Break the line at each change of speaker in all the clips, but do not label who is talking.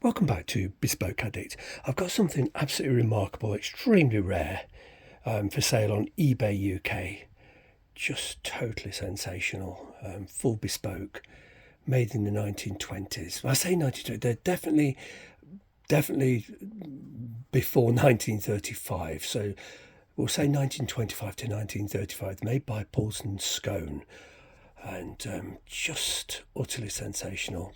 Welcome back to Bespoke Addict. I've got something absolutely remarkable, extremely rare, for sale on eBay UK. Just totally sensational. Full bespoke, made in the 1920s. When I say 1920s, they're definitely before 1935. So we'll say 1925 to 1935, made by Poulsen Skone, and just utterly sensational.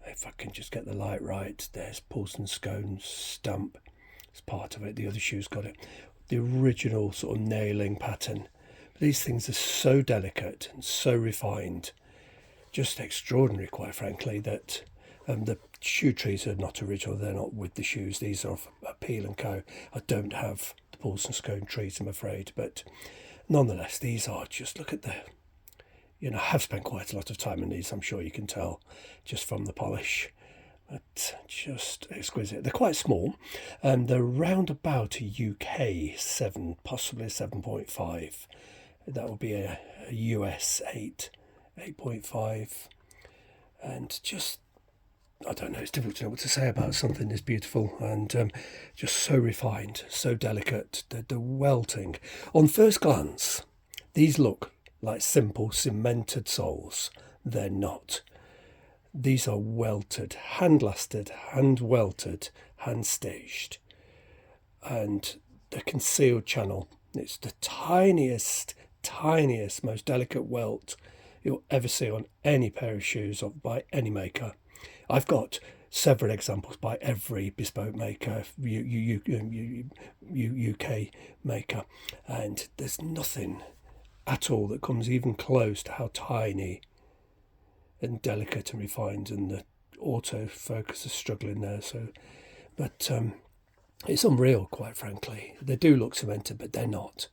If I can just get the light right, there's Poulsen Skone's stamp as part of it. The other shoe's got it. The original sort of nailing pattern. But these things are so delicate and so refined, just extraordinary, quite frankly, that the shoe trees are not original. They're not with the shoes. These are off Peel & Co. I don't have the Poulsen Skone trees, I'm afraid. But nonetheless, these are just, look at the... I have spent quite a lot of time in these, I'm sure you can tell, just from the polish. But just exquisite. They're quite small, and they're round about a UK 7, possibly a 7.5. That would be a US 8, 8.5. And just, I don't know, it's difficult to know what to say about something this beautiful and just so refined, so delicate. The welting. On first glance, these look like simple cemented soles. They're not. These are welted, hand lasted, hand welted, hand stitched, and the concealed channel. It's the tiniest, most delicate welt you'll ever see on any pair of shoes or by any maker. I've got several examples by every bespoke maker, UK maker, and there's nothing at all that comes even close to how tiny and delicate and refined, and the autofocus is struggling there. But it's unreal, quite frankly. They do look cemented, but they're not.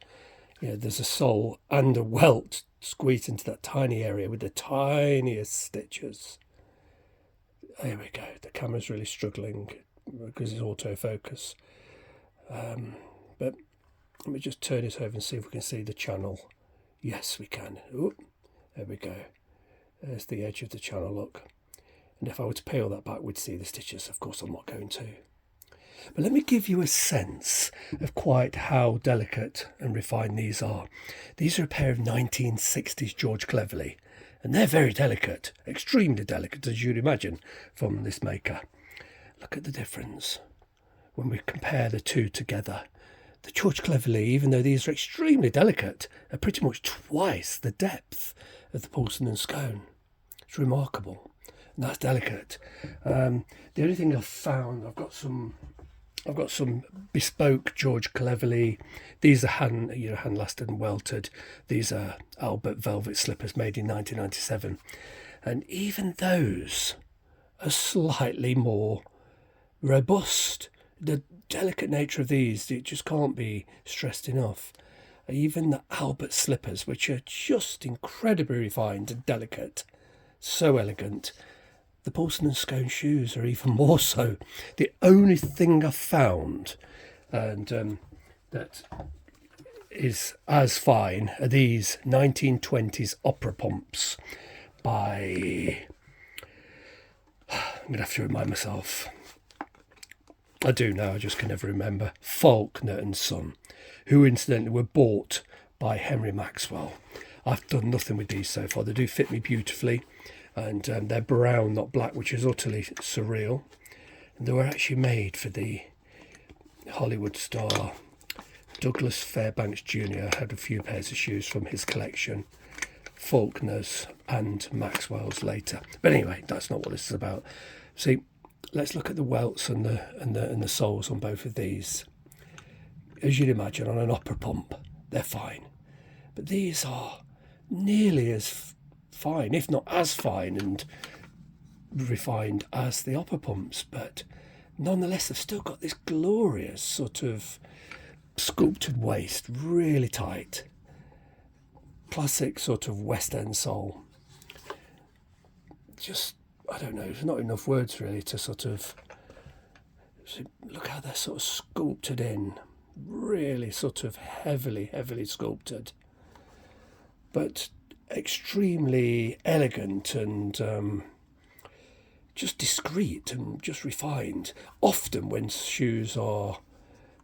There's a sole and a welt squeezed into that tiny area with the tiniest stitches. There we go. The camera's really struggling because it's autofocus. But let me just turn it over and see if we can see the channel. Yes, we can. Ooh, there we go. There's the edge of the channel, look. And if I were to peel that back, we'd see the stitches. Of course, I'm not going to. But let me give you a sense of quite how delicate and refined these are. These are a pair of 1960s George Cleverley, and they're very delicate, extremely delicate, as you'd imagine, from this maker. Look at the difference when we compare the two together. The George Cleverley, even though these are extremely delicate, are pretty much twice the depth of the Poulsen and Skone. It's remarkable, and that's delicate. The only thing I've found, I've got some bespoke George Cleverley. These are hand lasted and welted. These are Albert velvet slippers made in 1997, and even those are slightly more robust. The delicate nature of these, it just can't be stressed enough. Even the Albert slippers, which are just incredibly refined and delicate, so elegant. The Poulsen and Skone shoes are even more so. The only thing I've found and that is as fine are these 1920s opera pumps by... I'm going to have to remind myself. I do now, I just can never remember. Faulkner and Son, who incidentally were bought by Henry Maxwell. I've done nothing with these so far. They do fit me beautifully, and they're brown, not black, which is utterly surreal. And they were actually made for the Hollywood star Douglas Fairbanks Jr. Had a few pairs of shoes from his collection, Faulkner's and Maxwell's later. But anyway, that's not what this is about. See, let's look at the welts and the soles on both of these. As you'd imagine, on an opera pump, they're fine. But these are nearly as fine, if not as fine and refined as the opera pumps. But nonetheless, they've still got this glorious sort of sculpted waist, really tight. Classic sort of West End sole. Just, I don't know, there's not enough words really to sort of... Look how they're sort of sculpted in. Really sort of heavily sculpted. But extremely elegant and just discreet and just refined. Often when shoes are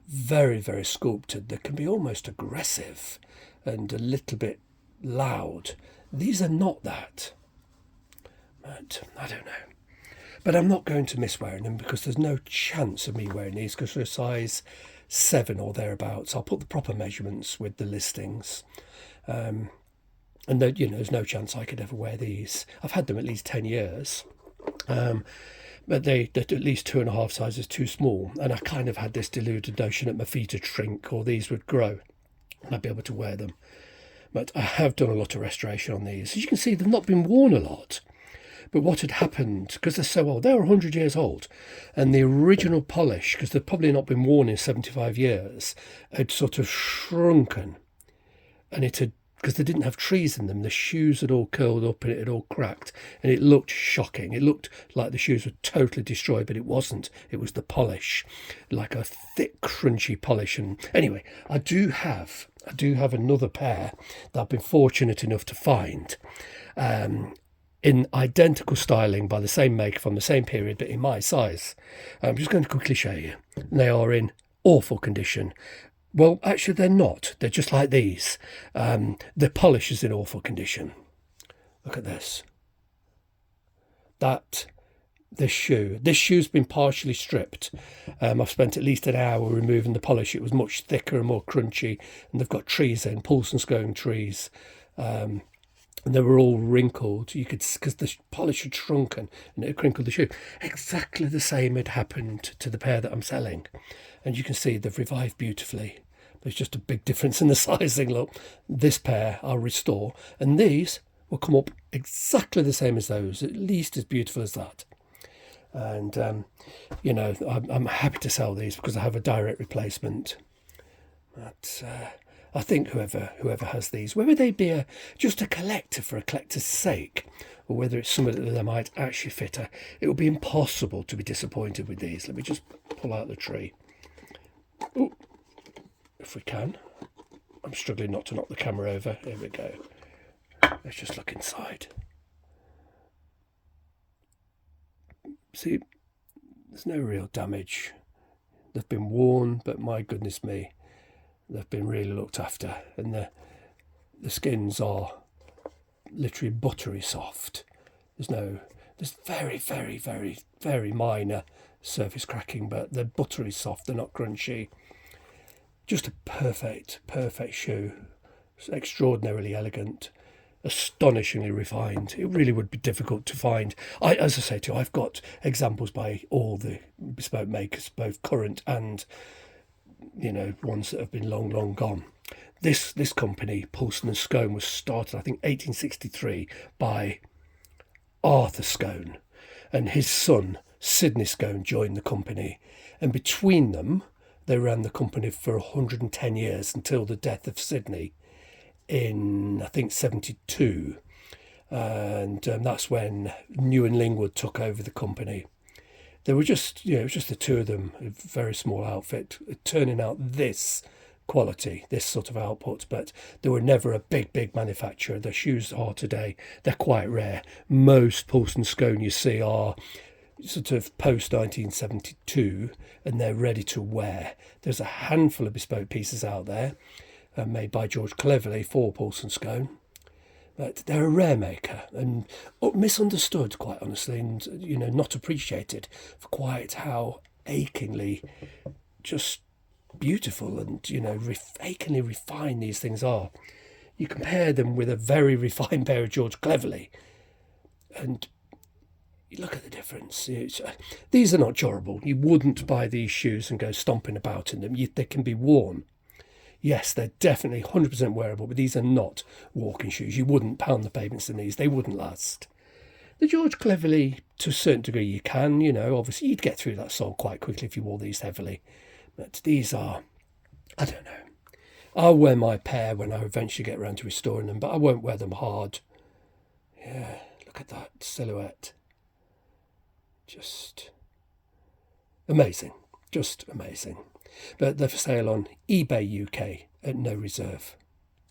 very, very sculpted, they can be almost aggressive and a little bit loud. These are not that. But I don't know. But I'm not going to miss wearing them because there's no chance of me wearing these because they're a size 7 or thereabouts. I'll put the proper measurements with the listings. And there's no chance I could ever wear these. I've had them at least 10 years. But they're at least 2.5 sizes too small. And I kind of had this deluded notion that my feet would shrink or these would grow and I'd be able to wear them. But I have done a lot of restoration on these. As you can see, they've not been worn a lot. But what had happened, because they're so old, they're 100 years old, and the original polish, because they've probably not been worn in 75 years, had sort of shrunken. And it had, because they didn't have trees in them, the shoes had all curled up and it had all cracked, and it looked shocking. It looked like the shoes were totally destroyed, but it wasn't. It was the polish, like a thick, crunchy polish. And anyway, I do have another pair that I've been fortunate enough to find. In identical styling by the same maker from the same period, but in my size. I'm just going to quickly show you. They are in awful condition. Well, actually, they're not. They're just like these. The polish is in awful condition. Look at this. This shoe's been partially stripped. I've spent at least an hour removing the polish. It was much thicker and more crunchy, and they've got trees in, Poulsen Skone trees. And they were all wrinkled. You could, because the polish had shrunken and it had crinkled the shoe. Exactly the same had happened to the pair that I'm selling. And you can see they've revived beautifully. There's just a big difference in the sizing. Look, this pair I'll restore. And these will come up exactly the same as those, at least as beautiful as that. And, I'm happy to sell these because I have a direct replacement. But I think whoever has these, whether they be just a collector for a collector's sake, or whether it's somebody that they might actually fit, it would be impossible to be disappointed with these. Let me just pull out the tree. Ooh, if we can. I'm struggling not to knock the camera over. Here we go. Let's just look inside. See, there's no real damage. They've been worn, but my goodness me, they've been really looked after, and the skins are literally buttery soft. There's very, very, very, very minor surface cracking, but they're buttery soft. They're not crunchy. Just a perfect shoe. It's extraordinarily elegant, astonishingly refined. It really would be difficult to find. As I say to you, I've got examples by all the bespoke makers, both current and ones that have been long gone. This company, Poulsen Skone, was started, I think, 1863 by Arthur Skone, and his son, Sidney Skone, joined the company. And between them, they ran the company for 110 years until the death of Sidney in, I think, 72. And that's when New and Lingwood took over the company. They were just, it was just the two of them, a very small outfit, turning out this quality, this sort of output. But they were never a big manufacturer. Their shoes are today, they're quite rare. Most Poulsen Skone you see are sort of post 1972, and they're ready to wear. There's a handful of bespoke pieces out there made by George Cleverley for Poulsen Skone. But they're a rare maker and misunderstood, quite honestly, and not appreciated for quite how achingly just beautiful and achingly refined these things are. You compare them with a very refined pair of George Cleverley, and you look at the difference. These are not durable. You wouldn't buy these shoes and go stomping about in them. They can be worn. Yes, they're definitely 100% wearable, but these are not walking shoes. You wouldn't pound the pavements in these. They wouldn't last. The George Cleverley, to a certain degree, you can, obviously you'd get through that sole quite quickly if you wore these heavily. But these are, I don't know. I'll wear my pair when I eventually get around to restoring them, but I won't wear them hard. Yeah, look at that silhouette. Just amazing. Just amazing. But they're for sale on eBay UK at no reserve.